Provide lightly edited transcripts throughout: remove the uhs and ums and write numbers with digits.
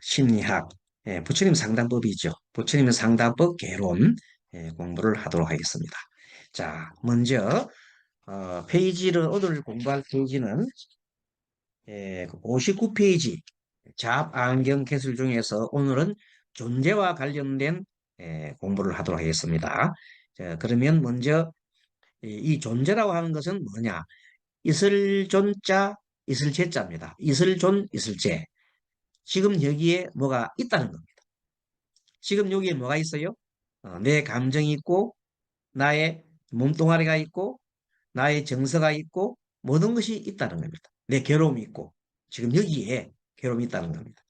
심리학, 부처님 상담법이죠. 부처님 상담법 개론 공부를 하도록 하겠습니다. 자, 먼저 페이지를 오늘 공부할 페이지는 59페이지 잡안경 개술 중에서 오늘은 존재와 관련된 공부를 하도록 하겠습니다. 자, 그러면 먼저 이 존재라고 하는 것은 뭐냐? 있을존자, 있을제자입니다. 있을존, 있을제. 지금 여기에 뭐가 있다는 겁니다. 지금 여기에 뭐가 있어요? 내 감정이 있고, 나의 몸뚱아리가 있고, 나의 정서가 있고, 모든 것이 있다는 겁니다. 내 괴로움이 있고, 지금 여기에 괴로움이 있다는 겁니다.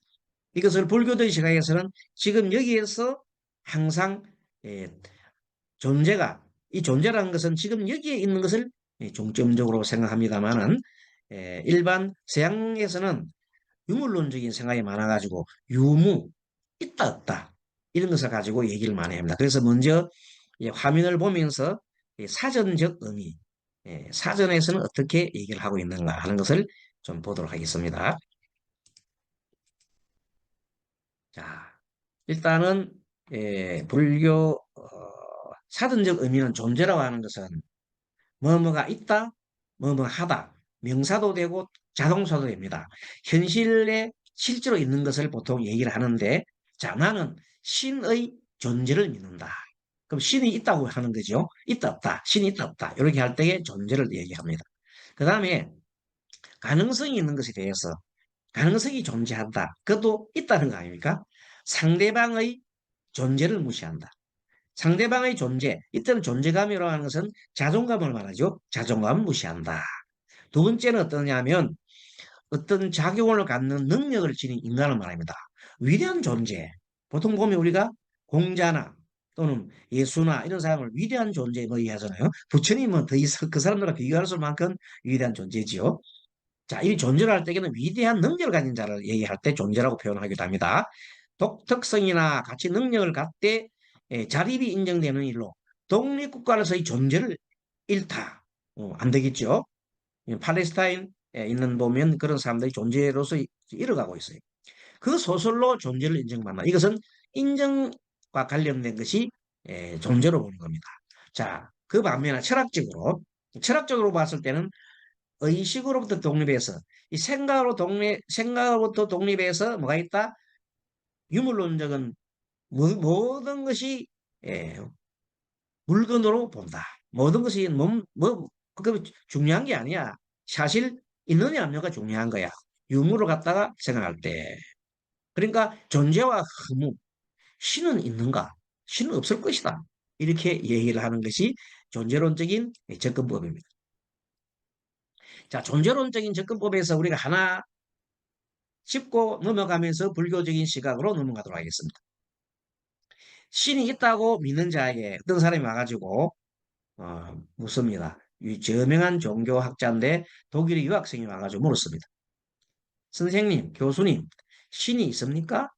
이것을 불교의 시각에서는 지금 여기에서 항상 예, 존재가, 이 존재라는 것은 지금 여기에 있는 것을 중점적으로 생각합니다만은 일반 서양에서는 유물론적인 생각이 많아가지고 유무, 있다 없다 이런 것을 가지고 얘기를 많이 합니다. 그래서 먼저 화면을 보면서 사전적 의미, 사전에서는 어떻게 얘기를 하고 있는가 하는 것을 좀 보도록 하겠습니다. 자, 일단은 불교 사전적 의미는 존재라고 하는 것은 뭐뭐가 있다, 뭐뭐 하다, 명사도 되고 자동사도 됩니다. 현실에 실제로 있는 것을 보통 얘기를 하는데, 자, 나는 신의 존재를 믿는다. 그럼 신이 있다고 하는 거죠. 있다, 없다. 신이 있다, 없다. 이렇게 할 때에 존재를 얘기합니다. 그 다음에 가능성이 있는 것에 대해서 가능성이 존재한다. 그것도 있다는 거 아닙니까? 상대방의 존재를 무시한다. 상대방의 존재, 이때는 존재감이라고 하는 것은 자존감을 말하죠. 자존감을 무시한다. 두 번째는 어떠냐면 어떤 작용을 갖는 능력을 지닌 인간을 말합니다. 위대한 존재. 보통 보면 우리가 공자나 또는 예수나 이런 사람을 위대한 존재 뭐 얘기하잖아요. 부처님은 더 이상 그 사람들과 비교할 수 만큼 위대한 존재지요. 자, 이 존재를 할 때에는 위대한 능력을 가진 자를 얘기할 때 존재라고 표현하기도 합니다. 독특성이나 가치 능력을 갖되 자립이 인정되는 일로 독립국가로서의 존재를 잃다. 안 되겠죠. 팔레스타인에 있는 보면 그런 사람들이 존재로서 잃어가고 있어요. 그 소설로 존재를 인정받나. 이것은 인정과 관련된 것이 존재로 보는 겁니다. 자, 그 반면에 철학적으로 봤을 때는 의식으로부터 독립해서 이 생각으로부터 독립해서 뭐가 있다? 유물론적은 모든 것이 예, 물건으로 본다. 모든 것이 그 중요한 게 아니야. 사실 있느냐 없느냐가 중요한 거야. 유물을 갖다가 생각할 때. 그러니까 존재와 허무, 신은 있는가? 신은 없을 것이다. 이렇게 얘기를 하는 것이 존재론적인 접근법입니다. 자, 존재론적인 접근법에서 우리가 하나 짚고 넘어가면서 불교적인 시각으로 넘어가도록 하겠습니다. 신이 있다고 믿는 자에게 어떤 사람이 와가지고 묻습니다. 이 저명한 종교학자인데 독일의 유학생이 와가지고 물었습니다. 선생님, 교수님, 신이 있습니까?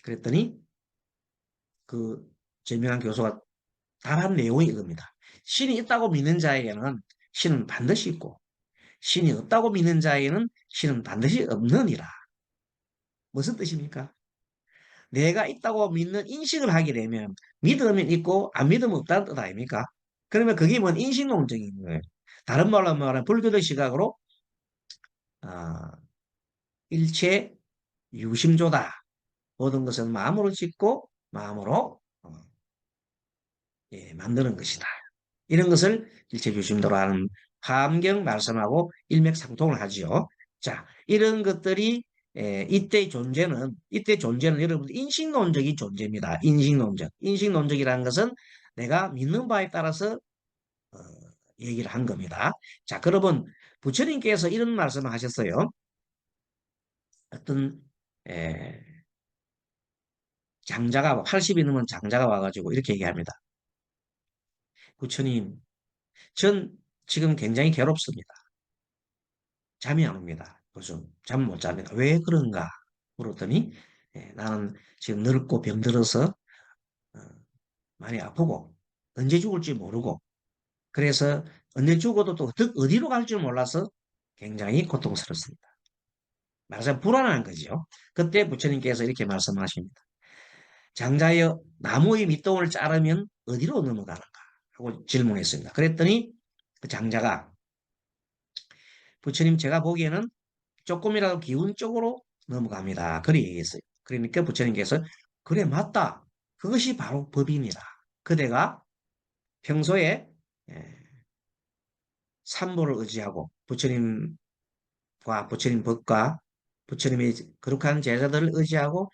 그랬더니 그 저명한 교수가 답한 내용이 이겁니다. 신이 있다고 믿는 자에게는 신은 반드시 있고 신이 없다고 믿는 자에게는 신은 반드시 없느니라. 무슨 뜻입니까? 내가 있다고 믿는 인식을 하게 되면 믿으면 있고 안 믿으면 없다는 뜻 아닙니까? 그러면 그게 뭔 인식론적인 거예요. 다른 말로 말하면 불교의 시각으로 아, 일체 유심조다. 모든 것은 마음으로 짓고 마음으로 만드는 것이다. 이런 것을 일체 유심도로 하는 화엄경 말씀하고 일맥상통을 하지요. 자, 이런 것들이 이때 존재는 여러분 인식론적인 존재입니다. 인식론적이라는 것은 내가 믿는 바에 따라서 어, 얘기를 한 겁니다. 자, 그러면 부처님께서 이런 말씀을 하셨어요. 어떤 에, 장자가 80이 넘은 장자가 와가지고 이렇게 얘기합니다. 부처님, 전 지금 굉장히 괴롭습니다. 잠이 안 옵니다. 요즘 잠 못 잡니다. 왜 그런가 물었더니 나는 지금 늙고 병들어서 어, 많이 아프고 언제 죽을지 모르고 그래서 언제 죽어도 또 어디로 갈지 몰라서 굉장히 고통스럽습니다. 말하자면 불안한 거죠. 그때 부처님께서 이렇게 말씀하십니다. 장자여 나무의 밑동을 자르면 어디로 넘어가는가 하고 질문했습니다. 그랬더니 그 장자가 부처님 제가 보기에는 조금이라도 기운 쪽으로 넘어갑니다. 그리 얘기했어요. 그러니까 부처님께서 그래 맞다. 그것이 바로 법이니라. 그대가 평소에 삼보를 의지하고 부처님 법과 부처님의 거룩한 제자들을 의지하고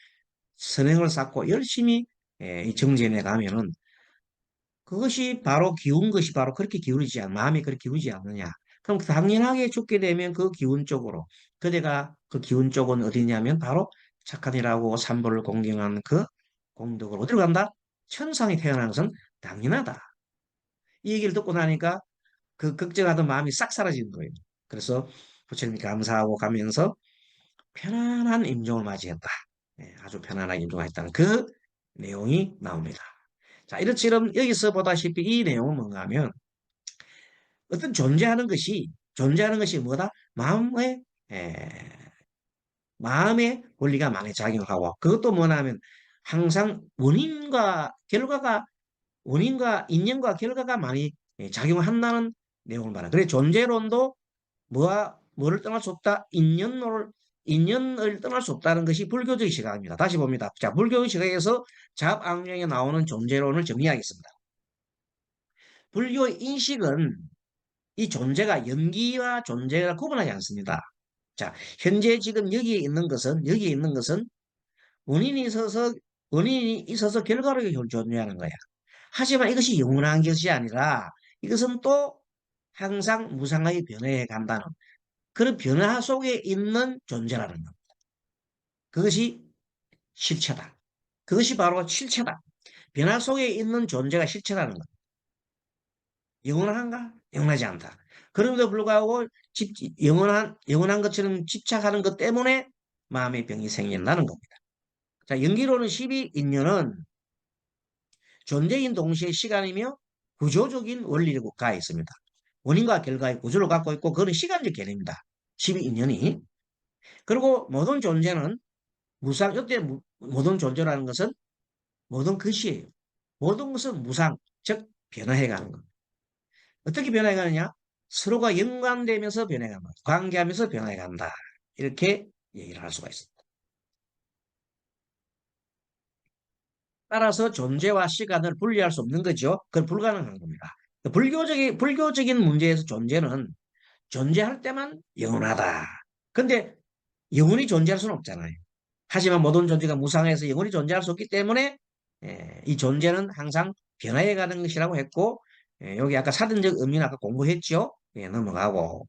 선행을 쌓고 열심히 이 정진해 가면은 그것이 바로 기운 것이 바로 그렇게 기울이지 않, 마음이 그렇게 기울이지 않느냐. 그럼 당연하게 죽게 되면 그 기운 쪽으로, 그대가 그 기운 쪽은 어디냐면 바로 착한이라고 삼보를 공경한 그 공덕으로 어디로 간다? 천상에 태어나는 것은 당연하다. 이 얘기를 듣고 나니까 그 걱정하던 마음이 싹 사라지는 거예요. 그래서 부처님 감사하고 가면서 편안한 임종을 맞이했다. 아주 편안하게 임종했다는 그 내용이 나옵니다. 자, 이렇지만 여기서 보다시피 이 내용은 뭔가 하면 어떤 존재하는 것이 뭐다? 에, 마음의 원리가 많이 작용하고 그것도 뭐냐면 항상 원인과 인연과 결과가 많이 작용한다는 내용을 말합니다. 그래 존재론도 뭐를 떠날 수 없다? 인연을 떠날 수 없다는 것이 불교적 시각입니다. 다시 봅니다. 자, 불교의 시각에서 잡악령에 나오는 존재론을 정리하겠습니다. 불교의 인식은 이 존재가 연기와 존재가 구분하지 않습니다. 자, 현재 지금 여기에 있는 것은 원인이 있어서, 원인이 있어서 결과로 존재하는 거야. 하지만 이것이 영원한 것이 아니라 이것은 또 항상 무상하게 변해해 간다는 그런 변화 속에 있는 존재라는 겁니다. 그것이 실체다. 그것이 바로 실체다. 변화 속에 있는 존재가 실체라는 것. 영원한가? 영원하지 않다. 그럼에도 불구하고 영원한 것처럼 집착하는 것 때문에 마음의 병이 생긴다는 겁니다. 자, 연기로는 12인연은 존재인 동시에 시간이며 구조적인 원리로 가 있습니다. 원인과 결과의 구조를 갖고 있고 그건 시간적 개념입니다. 12인연이. 그리고 모든 존재는 이때 모든 존재라는 것은 모든 것이에요. 모든 것은 무상, 즉 변화해가는 것. 어떻게 변해가느냐? 서로가 연관되면서 변해간다. 관계하면서 변해간다. 이렇게 얘기를 할 수가 있습니다. 따라서 존재와 시간을 분리할 수 없는 거죠. 그건 불가능한 겁니다. 불교적인 문제에서 존재는 존재할 때만 영원하다. 근데 영원히 존재할 수는 없잖아요. 하지만 모든 존재가 무상해서 영원히 존재할 수 없기 때문에 이 존재는 항상 변화해 가는 것이라고 했고 여기 아까 사전적 의미는 아까 공부했죠. 넘어가고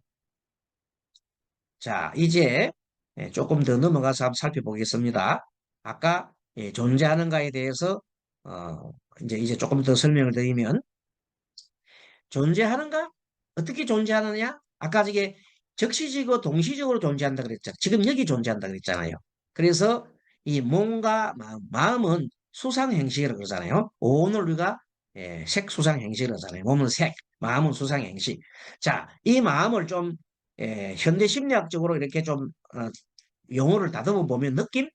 자 이제 조금 더 넘어가서 한번 살펴보겠습니다. 아까 존재하는가에 대해서 어, 이제 조금 더 설명을 드리면 존재하는가? 어떻게 존재하느냐? 아까 이게 적시적이고 동시적으로 존재한다 그랬잖아요. 지금 여기 존재한다 그랬잖아요. 그래서 이 몸과 마음은 수상행식이라고 그러잖아요. 오늘 우리가 색수상행식이라고 하잖아요. 몸은 색, 마음은 수상행식. 자, 이 마음을 좀 현대 심리학적으로 이렇게 좀 용어를 다듬어 보면 느낌,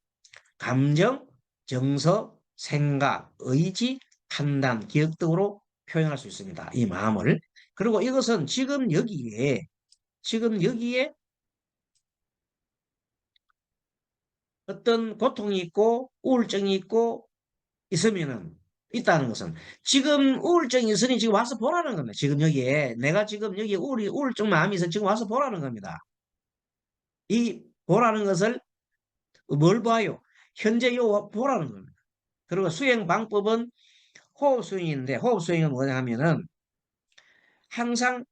감정, 정서, 생각, 의지, 판단, 기억 등으로 표현할 수 있습니다. 이 마음을. 그리고 이것은 지금 여기에 어떤 고통이 있고 우울증이 있고 있다는 것은 지금 우울증이 있으니 지금 와서 보라는 겁니다. 지금 여기에 내가 지금 여기 우울증 마음이 있어 지금 와서 보라는 겁니다. 이 보라는 것을 뭘 봐요? 현재 요 보라는 겁니다. 그리고 수행 방법은 호흡 수행인데 호흡 수행은 뭐냐 하면은 항상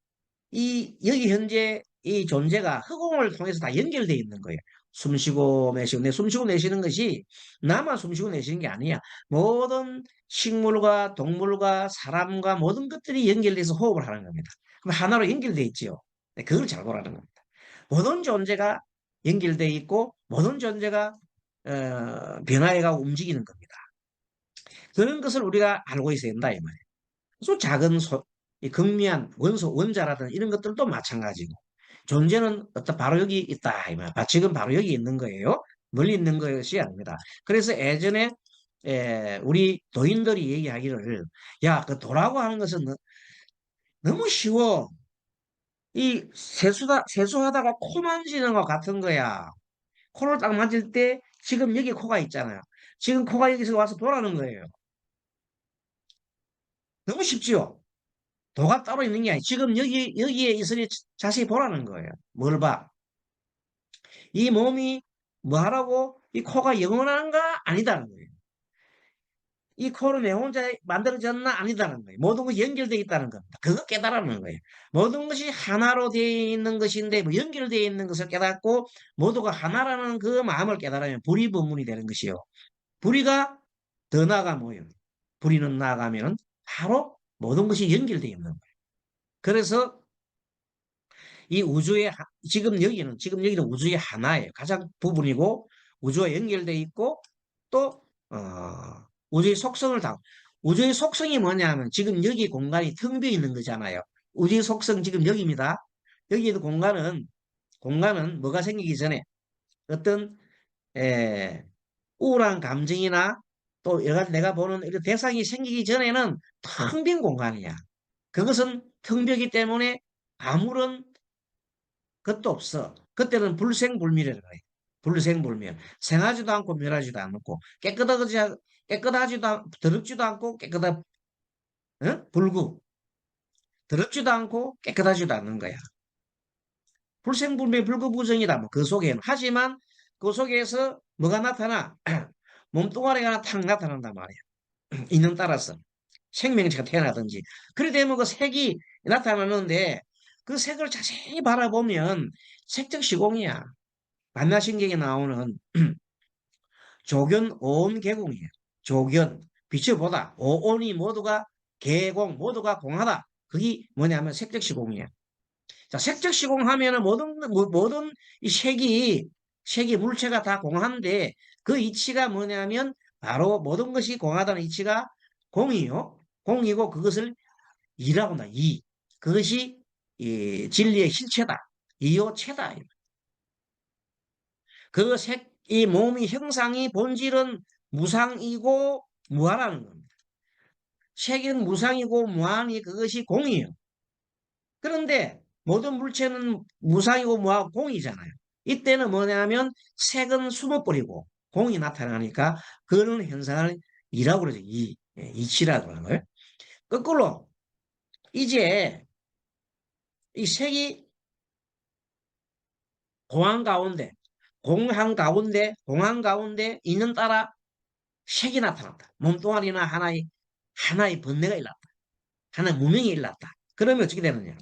여기 현재 이 존재가 허공을 통해서 다 연결되어 있는 거예요. 숨쉬고 내쉬고, 숨쉬고 내쉬는 것이 나만 숨쉬고 내쉬는 게 아니야. 모든 식물과 동물과 사람과 모든 것들이 연결돼서 호흡을 하는 겁니다. 그럼 하나로 연결되어 있지요. 그걸 잘 보라는 겁니다. 모든 존재가 연결되어 있고 모든 존재가 변화해가고 움직이는 겁니다. 그런 것을 우리가 알고 있어야 된다 이 말이에요. 아주 이 극미한 원자라든 이런 것들도 마찬가지고 존재는 어떤 바로 여기 있다. 이 말. 지금 바로 여기 있는 거예요. 멀리 있는 것이 아닙니다. 그래서 예전에 우리 도인들이 얘기하기를 야, 그 도라고 하는 것은 너무 쉬워. 이 세수하다가 코 만지는 것 같은 거야. 코를 딱 만질 때 지금 여기 코가 있잖아요. 지금 코가 여기서 와서 보라는 거예요. 너무 쉽지요? 도가 따로 있는 게 아니에요. 지금 여기에 있으니 자세히 보라는 거예요. 뭘 봐? 이 몸이 뭐 하라고? 이 코가 영원한가? 아니다는 거예요. 이 코는 내 혼자 만들어졌나? 아니다는 거예요. 모든 것이 연결되어 있다는 겁니다. 그거 깨달으는 거예요. 모든 것이 하나로 되어 있는 것인데 뭐 연결되어 있는 것을 깨닫고 모두가 하나라는 그 마음을 깨달으면 불이분문이 되는 것이요. 불이가 더 나아가 뭐예요? 불이는 나아가면 바로 모든 것이 연결되어 있는 거예요. 그래서 이 지금 여기는 우주의 하나예요. 가장 부분이고 우주와 연결돼 있고 또 우주의 속성을 다 우주의 속성이 뭐냐면 지금 여기 공간이 텅 비어 있는 거잖아요. 우주의 속성 지금 여기입니다. 여기에도 공간은 뭐가 생기기 전에 어떤 에, 우울한 감정이나 또 여러 가지 내가 보는 이런 대상이 생기기 전에는 텅 빈 공간이야. 그것은 텅 비기 때문에 아무런 그것도 없어. 그때는 불생불멸이라고 해. 불생불멸. 생하지도 않고 멸하지도 않고 더럽지도 않고 불구. 더럽지도 않고 깨끗하지도 않는 거야. 불생불멸 불구부정이다. 뭐 그 속에는. 하지만 그 속에서 뭐가 나타나? 몸뚱아리가 하나 탁 나타난단 말이야. 인연 따라서. 생명체가 태어나든지. 그래 되면 그 색이 나타나는데 그 색을 자세히 바라보면 색적 시공이야. 반야신경에 나오는 조견 오온 개공이에요. 조견 빛을 보다 오온이 모두가 개공 모두가 공하다. 그게 뭐냐면 색적 시공이에요. 자, 색적 시공하면은 모든 이 색이 물체가 다 공한데 그 이치가 뭐냐면 바로 모든 것이 공하다는 이치가 공이요. 공이고 그것을 이라고 한다. 이. 그것이 이 진리의 실체다. 이요체다. 이 몸이 형상이 본질은 무상이고 무한하는 겁니다. 색은 무상이고 무한이 그것이 공이에요. 그런데 모든 물체는 무상이고 무한하고 공이잖아요. 이때는 뭐냐면 색은 숨어버리고 공이 나타나니까 그런 현상을 이라고 그러죠. 이치라고 하는 거예요. 거꾸로 이제 이 색이 공한 가운데 있는 따라 색이 나타났다. 몸뚱아리나 하나의 번뇌가 일어났다. 하나의 무명이 일어났다. 그러면 어떻게 되느냐?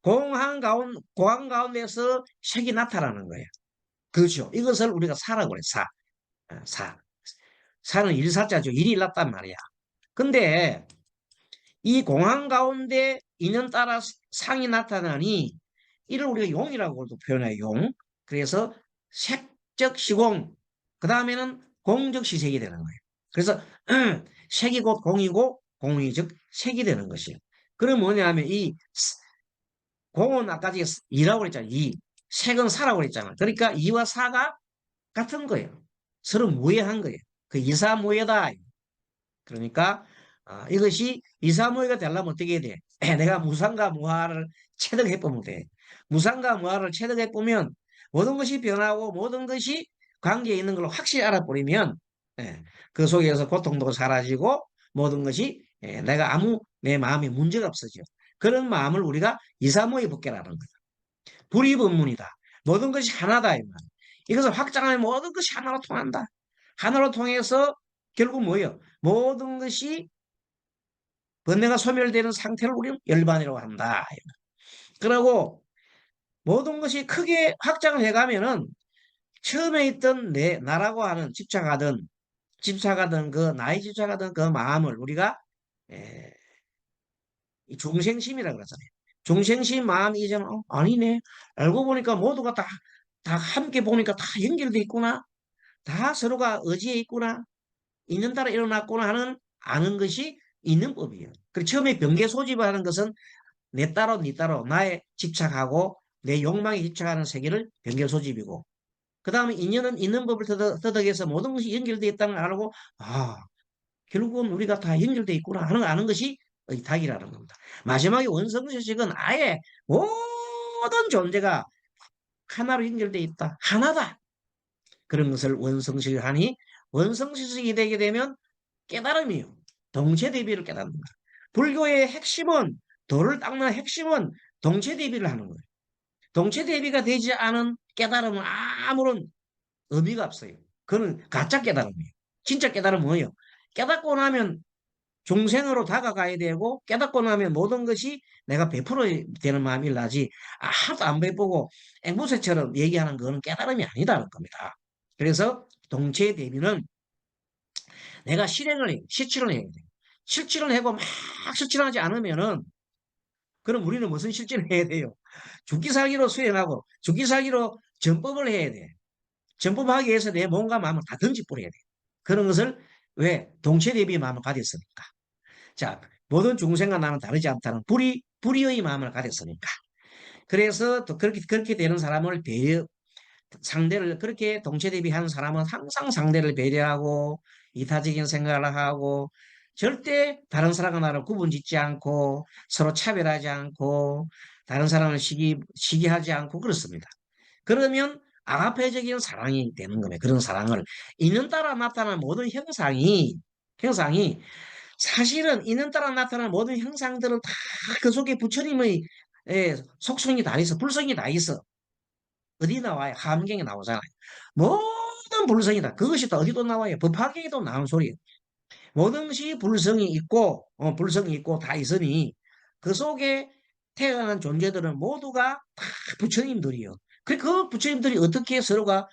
공한 가운데서 색이 나타나는 거예요. 그렇죠. 이것을 우리가 사라고 그래, 사. 사. 사는 일사자죠. 일이 일어났단 말이야. 근데 이 공한 가운데 인연 따라 상이 나타나니 이를 우리가 용이라고도 표현해요. 용. 그래서 색적 시공. 그 다음에는 공적 시색이 되는 거예요. 그래서 색이 곧 공이고 공이 즉 색이 되는 것이에요. 그럼 뭐냐면 이 공은 아까 이라고 그랬잖아요. 이. 색은 사라고 그랬잖아요. 그러니까 이와 사가 같은 거예요. 서로 무해한 거예요. 그 이사무해다. 그러니까 이것이 이사무해가 되려면 어떻게 해야 돼? 내가 무상과 무아를 체득해 보면 돼. 무상과 무아를 체득해 보면 모든 것이 변하고 모든 것이 관계에 있는 걸 확실히 알아버리면 예, 그 속에서 고통도 사라지고 모든 것이 내가 내 마음에 문제가 없어져. 그런 마음을 우리가 이사무해 복개라는 거다. 불이분문이다. 모든 것이 하나다. 이 말. 이것을 확장하면 모든 것이 하나로 통한다. 하나로 통해서 결국 뭐예요? 모든 것이 번뇌가 소멸되는 상태를 우리는 열반이라고 한다. 그러고 모든 것이 크게 확장을 해가면은 처음에 있던 나라고 하는 집착하던 나의 집착하던 그 마음을 우리가 에, 중생심이라고 그러잖아요. 중생심 마음 이전 아니네. 알고 보니까 모두가 다 함께 보니까 다 연결돼 있구나. 다 서로가 의지해 있구나. 있는 따라 일어났구나 하는 아는 것이 있는 법이에요. 그리고 처음에 병계 소집하는 것은 내 따로 네 따로 나에 집착하고 내 욕망에 기초하는 세계를 변결 소집이고, 그 다음에 인연은 있는 법을 터득해서 모든 것이 연결되어 있다는 걸 알고, 아, 결국은 우리가 다 연결되어 있구나 하는 걸 아는 것이 의탁이라는 겁니다. 마지막에 원성지식은 아예 모든 존재가 하나로 연결되어 있다. 하나다. 그런 것을 원성식을 하니, 원성지식이 되게 되면 깨달음이요. 동체대비를 깨닫는다. 불교의 핵심은, 도를 닦는 핵심은 동체대비를 하는 거예요. 동체대비가 되지 않은 깨달음은 아무런 의미가 없어요. 그건 가짜 깨달음이에요. 진짜 깨달음은 뭐예요? 깨닫고 나면 중생으로 다가가야 되고, 깨닫고 나면 모든 것이 내가 베풀어야 되는 마음이 나지, 하나도 안 베푸고 앵무새처럼 얘기하는 거는 깨달음이 아니다는 겁니다. 그래서 동체 대비는 내가 실행을 해요. 실천을 해야 돼요. 실천을 하고 막 실천하지 않으면은, 그럼 우리는 무슨 실천을 해야 돼요? 죽기 살기로 수행하고 죽기 살기로 전법을 해야 돼. 전법하기 위해서 내 몸과 마음을 다 던져버려야 돼. 그런 것을, 왜? 동체 대비 마음을 가졌으니까. 자, 모든 중생과 나는 다르지 않다는 불의의 마음을 가졌으니까. 그래서 또 그렇게 되는 사람을 상대를, 그렇게 동체 대비하는 사람은 항상 상대를 배려하고 이타적인 생각을 하고, 절대 다른 사람과 나를 구분 짓지 않고 서로 차별하지 않고 다른 사람을 시기하지 않고 그렇습니다. 그러면 아가페적인 사랑이 되는 거예요. 그런 사랑을, 인연 따라 나타나는 모든 형상이 사실은 인연 따라 나타나는 모든 형상들은 다 그 속에 부처님의 속성이 다 있어. 불성이 다 있어. 어디 나와요? 함경에 나오잖아요. 모든 불성이다. 그것이 또 어디도 나와요? 법화경에도 나오는 소리예요. 모든 것이 불성이 있고 다 있으니, 그 속에 태어난 존재들은 모두가 다 부처님들이요. 그 부처님들이 어떻게 서로가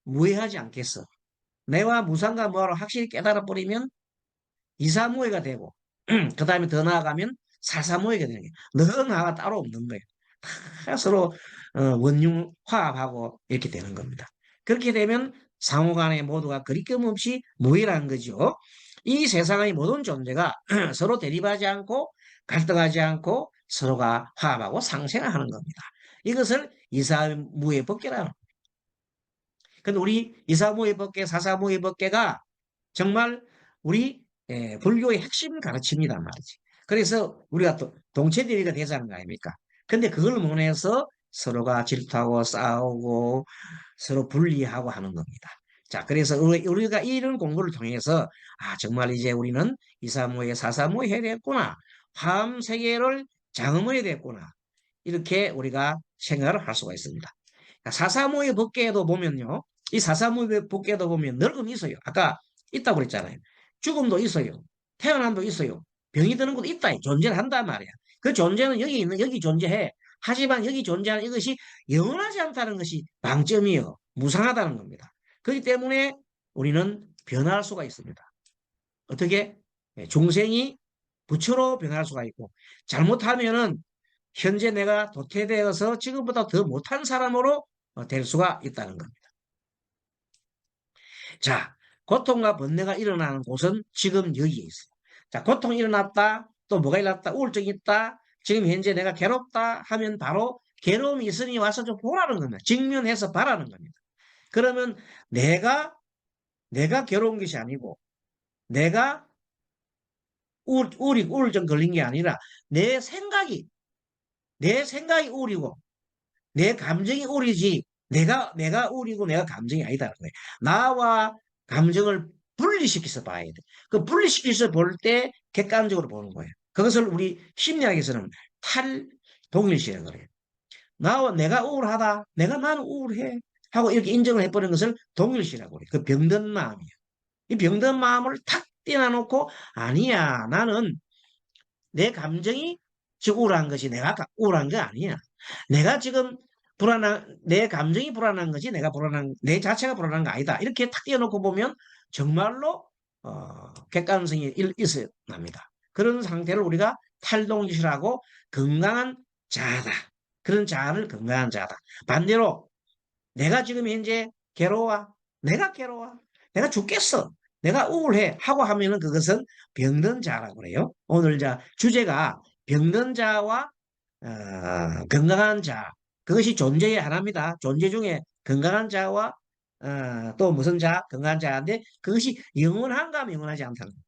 무해하지 않겠어? 내와 무상과 무아를 확실히 깨달아버리면 이사무해가 되고, 그 다음에 더 나아가면 사사무해가 되는 거예요. 너는 나가 따로 없는 거예요. 다 서로 원융 화합하고 이렇게 되는 겁니다. 그렇게 되면 상호간에 모두가 거리낌 없이 무해라는 거죠. 이 세상의 모든 존재가 서로 대립하지 않고 갈등하지 않고 서로가 화합하고 상생하는 겁니다. 이것을 이사무해 법계라는. 근데 우리 이사무해 법계, 사사무해 법계가 정말 우리 불교의 핵심 가르칩니다 말이지. 그래서 우리가 또 동체대비가 되자는 거 아닙니까? 근데 그걸 못해서 서로가 질투하고 싸우고 서로 분리하고 하는 겁니다. 자, 그래서 우리가 이런 공부를 통해서, 정말 이제 우리는 이사무에 사사무에 해야 되겠구나. 화엄 세계를 장엄해야 되겠구나. 이렇게 우리가 생각을 할 수가 있습니다. 사사무의 법계에도 보면요. 이 사사무의 법계에도 보면 늙음이 있어요. 아까 있다고 그랬잖아요. 죽음도 있어요. 태어남도 있어요. 병이 드는 것도 있다. 존재를 한단 말이야. 그 존재는 여기 존재해. 하지만 여기 존재하는 이것이 영원하지 않다는 것이 방점이요. 무상하다는 겁니다. 그렇기 때문에 우리는 변할 수가 있습니다. 어떻게? 중생이 부처로 변할 수가 있고, 잘못하면은 현재 내가 도태되어서 지금보다 더 못한 사람으로 될 수가 있다는 겁니다. 자, 고통과 번뇌가 일어나는 곳은 지금 여기에 있어요. 자, 고통이 일어났다. 또 뭐가 일어났다. 우울증이 있다. 지금 현재 내가 괴롭다 하면 바로 괴로움이 있으니 와서 좀 보라는 겁니다. 직면해서 봐라는 겁니다. 그러면 내가 괴로운 것이 아니고, 내가 우울증 걸린 게 아니라 내 생각이 우울이고 내 감정이 우울이지, 내가 우울이고 내가 감정이 아니다는 거예요. 나와 감정을 분리시켜서 봐야 돼. 그 분리시켜서 볼 때 객관적으로 보는 거예요. 그것을 우리 심리학에서는 탈동일시라고 그래요. 내가 우울하다. 나는 우울해. 하고 이렇게 인정을 해버리는 것을 동일시라고 그래요. 그 병든 마음이에요. 이 병든 마음을 탁 떼어놓고, 아니야. 나는 내 감정이 지금 우울한 것이 내가 우울한 게 아니야. 내가 지금 내 감정이 불안한 거지 내 자체가 불안한 거 아니다. 이렇게 탁 띄워놓고 보면 정말로 객관성이 있어야 합니다. 그런 상태를 우리가 탈동지시라고, 건강한 자아다. 그런 자아를 건강한 자아다. 반대로 내가 지금 현재 내가 괴로워. 내가 죽겠어. 내가 우울해. 하고 하면은 그것은 병든 자라고 그래요. 오늘 주제가 병든 자와 건강한 자. 그것이 존재의 하나입니다. 존재 중에 건강한 자와 또 무슨 자? 건강한 자인데 그것이 영원한가 영원하지 않다는 거예요.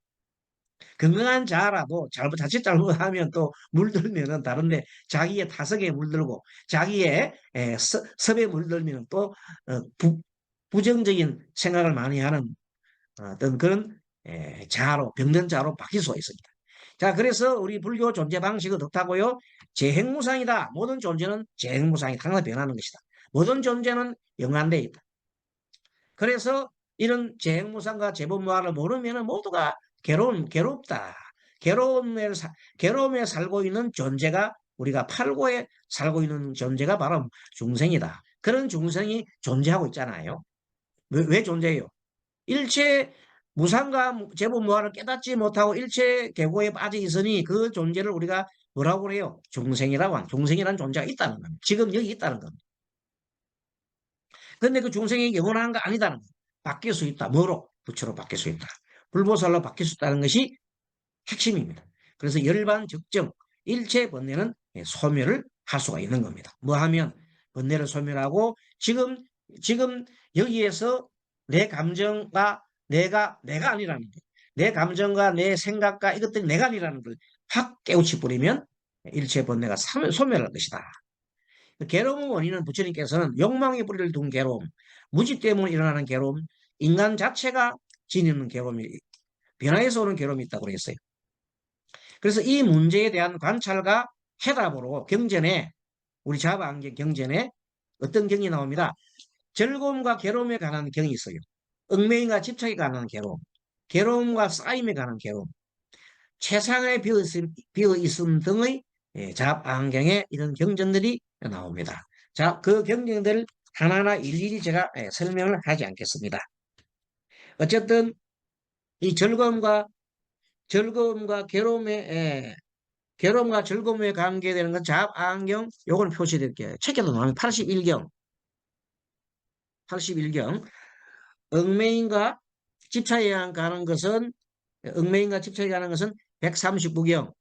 건강한 자라도 자칫 잘못하면 또 물들면은 다른데 자기의 타석에 물들고 자기의 섭에 물들면 또 부정적인 생각을 많이 하는 어떤 그런 자로 병든 자로 바뀔 수가 있습니다. 자, 그래서 우리 불교 존재 방식은 어떻다고요? 재행무상이다. 모든 존재는 재행무상이 항상 변하는 것이다. 모든 존재는 영한돼 있다. 그래서 이런 재행무상과 재본무한을 모르면 모두가 괴롭다. 괴로움에, 괴로움에 살고 있는 존재가 우리가 팔고에 살고 있는 존재가 바로 중생이다. 그런 중생이 존재하고 있잖아요. 왜 존재해요? 일체 무상과 재본무한을 깨닫지 못하고 일체 계고에 빠져 있으니 그 존재를 우리가 뭐라고 그래요? 중생이라고 하는, 중생이라는 존재가 있다는 겁니다. 지금 여기 있다는 겁니다. 근데 그 중생이 영원한 거 아니다는 거예요. 바뀔 수 있다. 뭐로? 부처로 바뀔 수 있다. 불보살로 바뀔 수 있다는 것이 핵심입니다. 그래서 열반 적정 일체 번뇌는 소멸을 할 수가 있는 겁니다. 뭐 하면 번뇌를 소멸하고 지금 여기에서 내 감정과 내가 아니라는 거. 내 감정과 내 생각과 이것들이 내가 아니라는 걸 확 깨우치 버리면 일체 번뇌가 소멸할 것이다. 괴로움의 원인은 부처님께서는 욕망의 뿌리를 둔 괴로움, 무지 때문에 일어나는 괴로움, 인간 자체가 지니는 괴로움이 변화에서 오는 괴로움이 있다고 그랬어요. 그래서 이 문제에 대한 관찰과 해답으로 경전에 우리 자바안경 경전에 어떤 경이 나옵니다. 즐거움과 괴로움에 관한 경이 있어요. 얽매임과 집착에 관한 괴로움, 괴로움과 쌓임에 관한 괴로움, 최상의 비어있음 등의 자안경에 이런 경전들이 나옵니다. 자, 그 경전들을 하나하나 일일이 제가 설명을 하지 않겠습니다. 어쨌든 이 즐거움과 괴로움과 즐거움에 관계되는 건 자안경 요걸 표시드릴게요. 책에도 나오면 81경 얽매임과 집착에 관한 것은 얽매임과 집착에 관한 것은 139경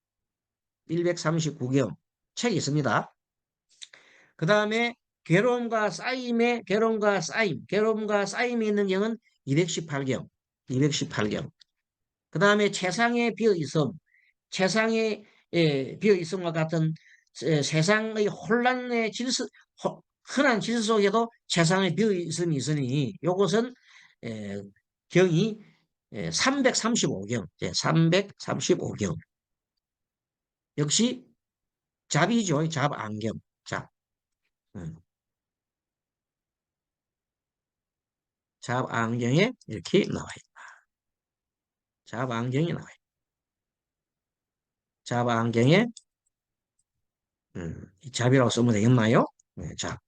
139경 책이 있습니다. 그 다음에 괴로움과 쌓임이 있는 경은 218경. 그 다음에 최상의 비어 있음과 같은 세상의 혼란의 흔한 질서 속에도 최상의 비어 있음이 있으니 이것은 경이 335경, 335경. 역시 잡이죠, 잡안경. 잡. 잡안경에 이렇게 나와 있다. 잡안경이 나와 있다. 잡안경에 잡이라고 쓰면 되겠나요? 네, 잡.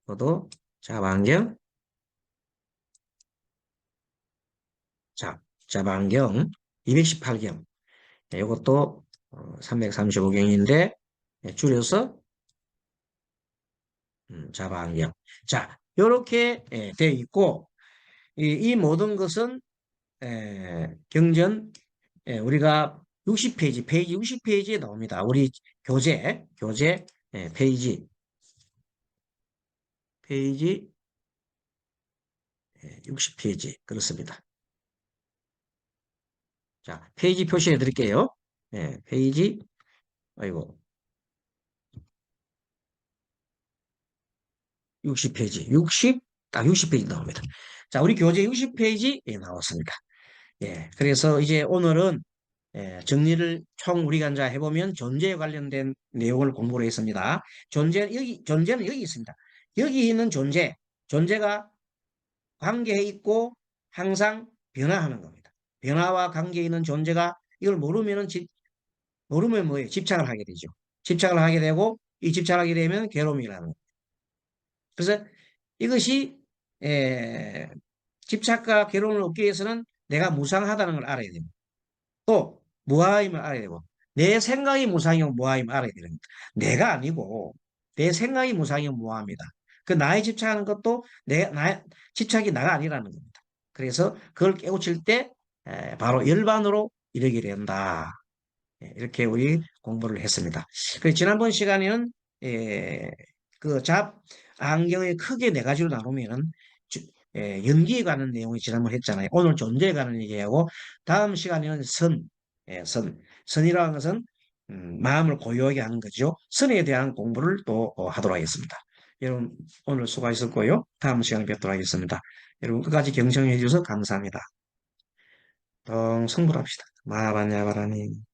저도 잡안경, 잡안경 218경. 이것도 335경인데 줄여서 잡안경. 자, 이렇게 되어 있고 이 모든 것은 경전 우리가 60페이지, 페이지 60페이지에 나옵니다. 우리 교재 페이지 60페이지 그렇습니다. 자, 페이지 표시해 드릴게요. 페이지 아이고 60페이지 딱 60페이지 나옵니다. 자, 우리 교재 60페이지에 나왔습니다. 그래서 이제 오늘은 정리를 총 우리가 이제 해보면 존재에 관련된 내용을 공부를 했습니다. 존재는 여기 있습니다. 여기 있는 존재가 관계해 있고 항상 변화하는 겁니다. 변화와 관계에 있는 존재가 이걸 모르면 뭐예요? 집착을 하게 되죠. 집착을 하게 되고 이 집착을 하게 되면 괴로움이라는 거예요. 그래서 이것이 집착과 괴로움을 얻기 위해서는 내가 무상하다는 걸 알아야 됩니다. 또 무아임을 알아야 되고 내 생각이 무상이고 무아임을 알아야 되는 겁니다. 내가 아니고 내 생각이 무상이고 무아합니다. 그 나의 집착하는 것도 집착이 나가 아니라는 겁니다. 그래서 그걸 깨우칠 때 바로 열반으로 이르게 된다. 이렇게 우리 공부를 했습니다. 그래서 지난번 시간에는 그 안경을 크게 네 가지로 나누면은 연기에 관한 내용이 지난번 했잖아요. 오늘 존재에 관한 얘기하고 다음 시간에는 선이라는 것은 마음을 고요하게 하는 거죠. 선에 대한 공부를 또 하도록 하겠습니다. 여러분 오늘 수고하셨고요. 다음 시간에 뵙도록 하겠습니다. 여러분 끝까지 경청해 주셔서 감사합니다. 성불합시다. 마바냐바라니.